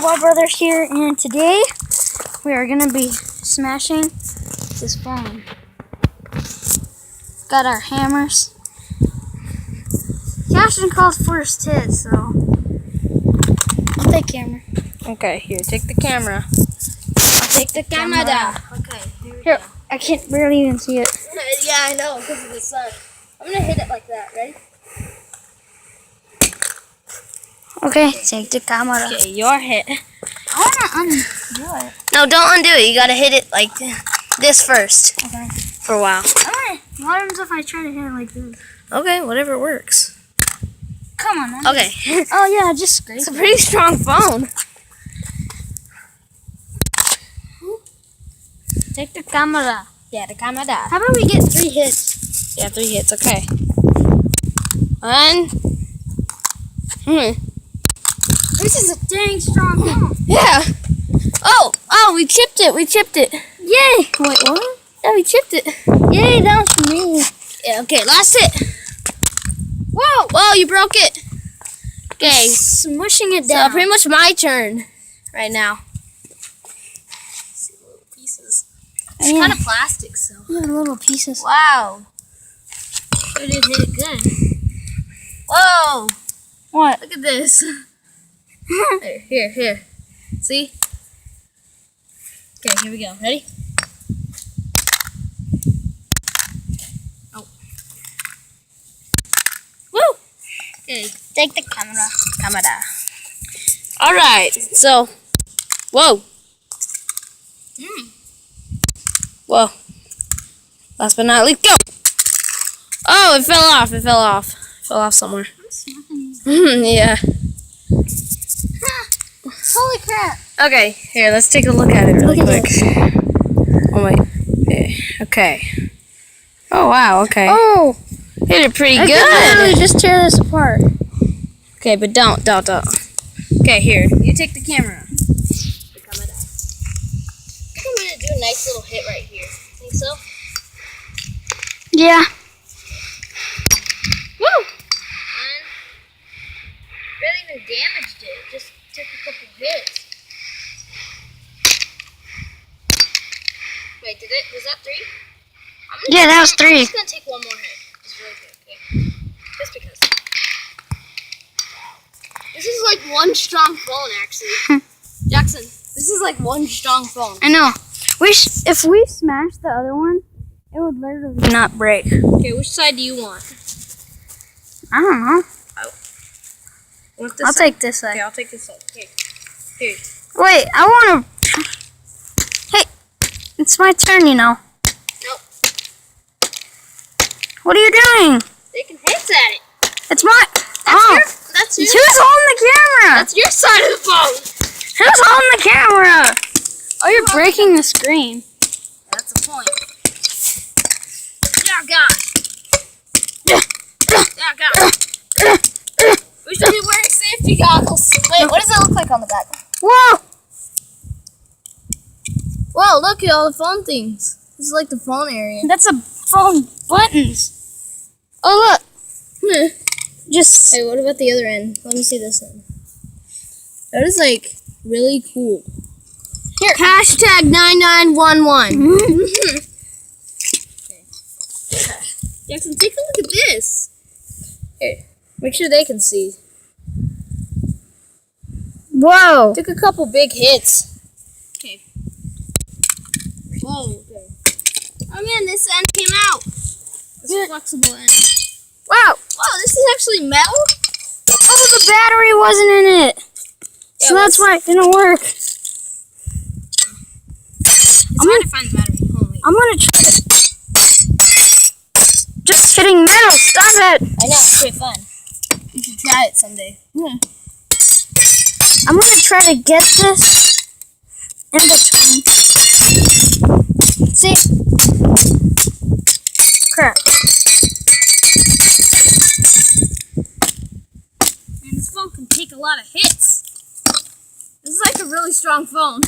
White Brothers here, and today we are going to be smashing this phone. Got our hammers. Caption calls first hit, so I'll take camera. Okay, here, take the camera. I'll take the camera. Okay, Here, I can't barely even see it. Yeah, I know, because of the sun. I'm going to hit it like that, ready? Okay, take the camera. Okay, your hit. I want to undo it. No, don't undo it. You got to hit it like this first Okay. for a while. What happens if I try to hit it like this? Okay, whatever works. Come on, then. Okay. Oh, yeah, just scrape It's a it. pretty strong phone. Take the camera. Yeah, the camera. How about we get 3 hits? Yeah, 3 hits, okay. 1. This is a dang strong phone. Yeah. Oh, we chipped it. Yay! Wait, what? Yeah, we chipped it. Yay, that was for me. Yeah, okay, last hit. Whoa, you broke it. Okay, Smushing it so down. pretty much my turn right now. See little pieces. It's Yeah. kind of plastic, so. Yeah, little pieces. Wow. Sure did hit it good. Whoa, What? look at this. Here. See? Okay, here we go. Ready? Oh. Woo! Okay, Take the camera. camera. All right, so, whoa. Whoa. Last but not least, go. Oh, it fell off. Fell off somewhere. Yeah. Holy crap! Okay, here, let's take a look at it really Look at quick. Oh, wait. Okay. Oh, wow, okay. Oh! Hit it pretty I could literally good. just tear this apart. Okay, but don't. Okay, here, you take the camera. I think I'm gonna do a nice little hit right here. Think so? Yeah. Woo! And barely even damaged it. Just took a couple hits. Wait, was that 3? Yeah, that was 3. I'm just gonna take one more hit. Just really quick, okay? Just because. This is like one strong phone, actually. Jackson, this is like one strong phone. I know. If we smash the other one, it would literally not break. Okay, which side do you want? I don't know. Want this I'll side? take this side. Okay, I'll take this side. Okay. Here. Wait, I want to... Hey, it's my turn, you know. Nope. What are you doing? Taking hits at it. It's my... That's your Who's holding the camera? That's your side of the phone. Who's holding the camera? Oh, you're breaking the screen. That's the point. Yeah, gosh. Yeah, gosh. We should be wearing safety goggles. Wait, what does that look like on the back? Whoa! Whoa, look at all the phone things. This is like the phone area. That's a phone buttons. Oh, look. Just... Hey, what about the other end? Let me see this end. That is like really cool. Here. Hashtag 9911. Okay. Jackson, take a look at this. Here, make sure they can see. Whoa. Took a couple big hits. Okay. Whoa. Okay. Oh man, this end came out. This flexible end. Wow. Whoa, this is actually metal? Oh, the battery wasn't in it. Yeah, So that's why it didn't work. It's hard to find the battery. Oh, wait. I'm gonna try to... Just hitting metal. Stop it. I know, it's pretty fun. You should try it someday. I'm gonna try to get this in between. See? Crap. Man, this phone can take a lot of hits. This is like a really strong phone.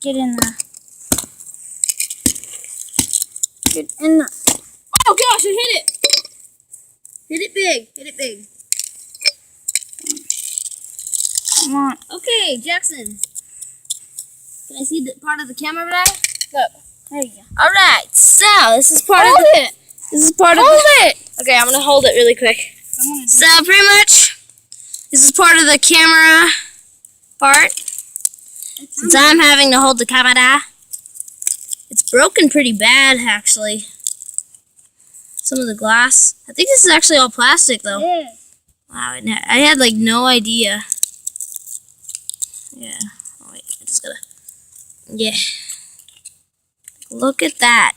Get in there. Get in there. Oh gosh, I hit it. Hit it big. Hit it big. Come on. Okay, Jackson. Can I see the part of the camera there? Look. There you go. All right. So this is part of it. This is part of it. Okay, I'm gonna hold it really quick. So pretty much, this is part of the camera part. Since I'm having to hold the camera, it's broken pretty bad actually. Some of the glass. I think this is actually all plastic though. Yeah. Wow, I had like no idea. Yeah. Oh wait, I just gotta. Yeah. Look at that.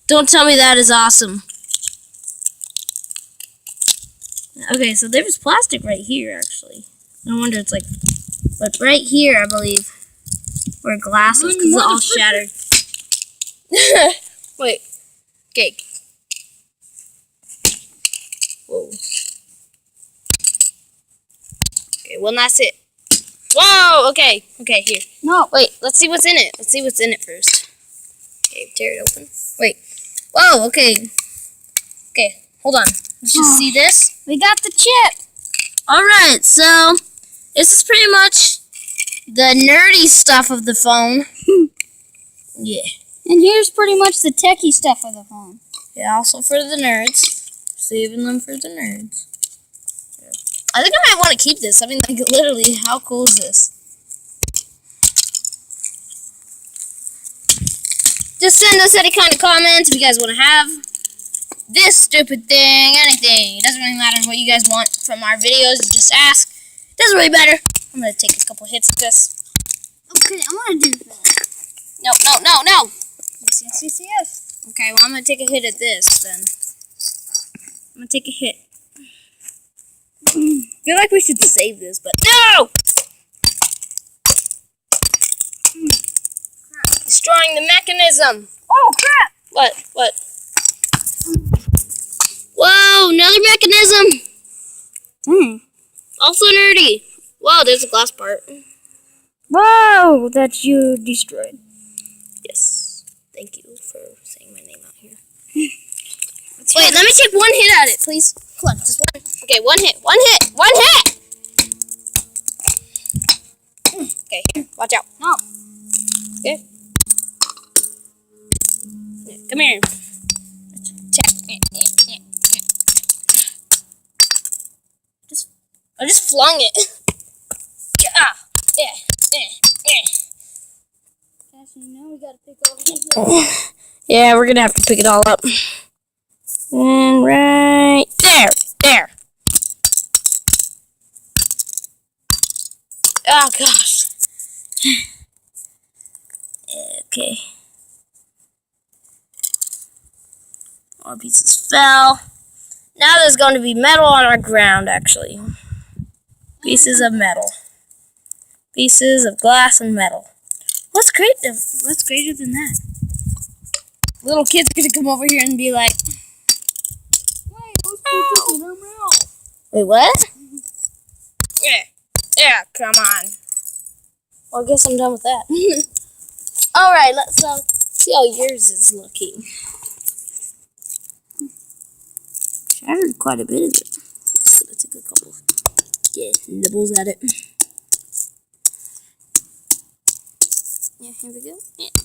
Don't tell me that is awesome. Okay, so there was plastic right here actually. No wonder it's like, but right here I believe where glass is because it's all shattered. Wait. Okay. Whoa. Okay, one last hit. Whoa! Okay. Okay, here. No. Wait, let's see what's in it. Let's see what's in it first. Okay, tear it open. Wait. Whoa, okay. Okay, hold on. Let's just see this. We got the chip. Alright, so this is pretty much the nerdy stuff of the phone. Yeah. And here's pretty much the techie stuff of the phone. Yeah, also for the nerds. Saving them for the nerds. Yeah. I think I might want to keep this. I mean, like, literally, how cool is this? Just send us any kind of comments if you guys want to have this stupid thing, anything. It doesn't really matter what you guys want from our videos. Just ask. It doesn't really matter. I'm going to take a couple hits at this. Okay, I want to do that. No, no, no, no. Yes. Okay, well, I'm going to take a hit at this, then. I'm going to take a hit. I feel like we should save this, but no! Destroying the mechanism. Oh, crap. What? What? Whoa, another mechanism. Dang. Also nerdy. Whoa, there's a glass part. Whoa, that you destroyed. Yes. Thank you for saying my name out here. Wait, let me take one hit at it, please. Come on, just one. Okay, one hit. One hit. One hit! Okay, here. Watch out. No. Okay. Come here. Check. I just flung it. Cassie, now we gotta pick all these. Yeah, we're gonna have to pick it all up. And right there. There. Oh, gosh. Okay. All pieces fell. Now there's going to be metal on our ground, actually. Pieces of metal. Pieces of glass and metal. What's greater than that? Little kids are gonna come over here and be like, wait, what? Yeah, come on. Well, I guess I'm done with that. Alright, let's see how yours is looking. Shattered quite a bit of it. Just gonna take a couple nibbles at it. Yeah, here we go.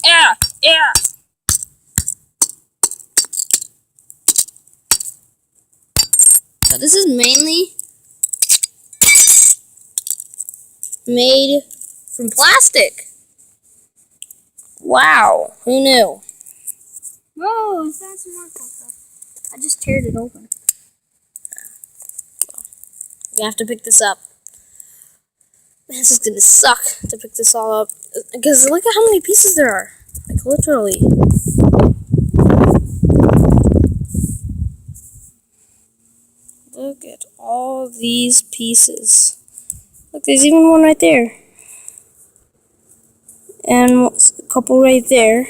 Yeah. So this is mainly made from plastic. Wow, who knew? Whoa, it's got some more cool stuff. I just teared it open. We have to pick this up. This is gonna suck to pick this all up. Because look at how many pieces there are. Like, literally. Look at all these pieces. Look, there's even one right there. And a couple right there.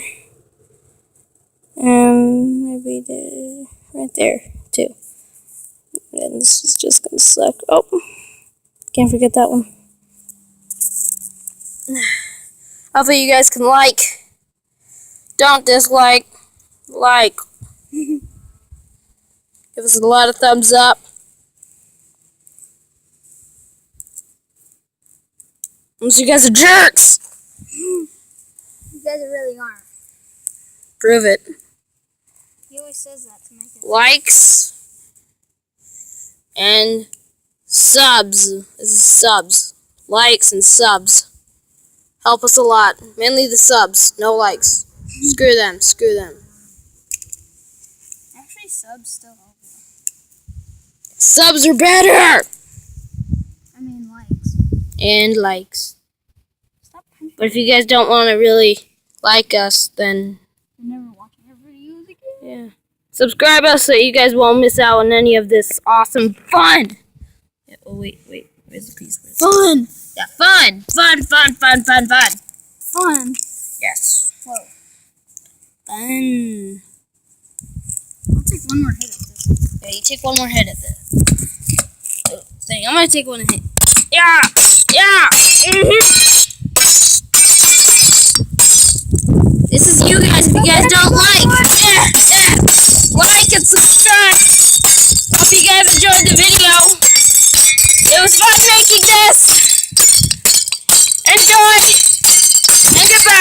And maybe there, right there, too. And this is just gonna suck. Oh, can't forget that one. Hopefully you guys can like. Don't dislike. Like. Give us a lot of thumbs up. Unless you guys are jerks. You guys really aren't. Prove it. He always says that to make it. Likes and subs. This is subs. Likes and subs. Help us a lot. Mainly the subs. No likes. Screw them. Screw them. Actually, subs still help you. Subs are better! I mean, likes. And likes. Stop punching. But if you guys don't want to really like us, then You're never watching our videos again. yeah. Subscribe us so you guys won't miss out on any of this awesome fun. Yeah, oh, wait. Where's the piece? Fun. Yeah, fun. Fun. Fun. Yes. Whoa. Fun. I'll take one more hit at this. Yeah, you take one more hit at this. Oh, dang, I'm gonna take one hit. Yeah! This is you guys if you guys don't like. Like and subscribe. Hope you guys enjoyed the video. It was fun making this. Enjoy. And goodbye.